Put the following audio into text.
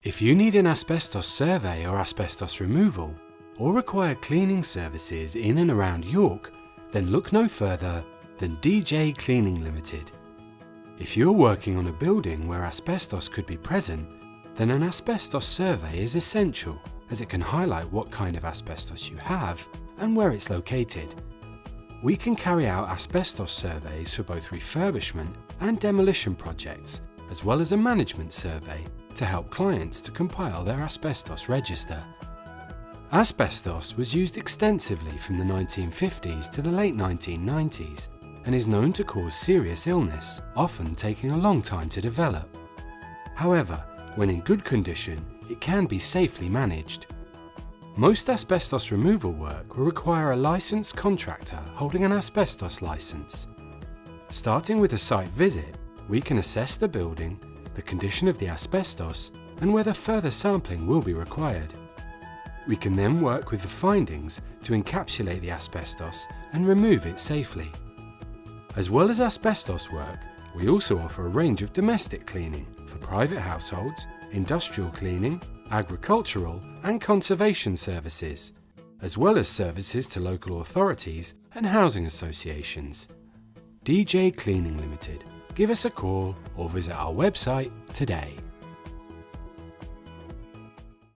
If you need an asbestos survey or asbestos removal, or require cleaning services in and around York, then look no further than J Cleaning Ltd. If you're working on a building where asbestos could be present, then an asbestos survey is essential, as it can highlight what kind of asbestos you have and where it's located. We can carry out asbestos surveys for both refurbishment and demolition projects, as well as a management survey to help clients to compile their asbestos register. Asbestos was used extensively from the 1950s to the late 1990s and is known to cause serious illness, often taking a long time to develop. However, when in good condition, it can be safely managed. Most asbestos removal work will require a licensed contractor holding an asbestos license. Starting with a site visit, we can assess the building, the condition of the asbestos, and whether further sampling will be required. We can then work with the findings to encapsulate the asbestos and remove it safely. As well as asbestos work, we also offer a range of domestic cleaning for private households, industrial cleaning, agricultural and conservation services, as well as services to local authorities and housing associations. J Cleaning Ltd. Give us a call or visit our website today.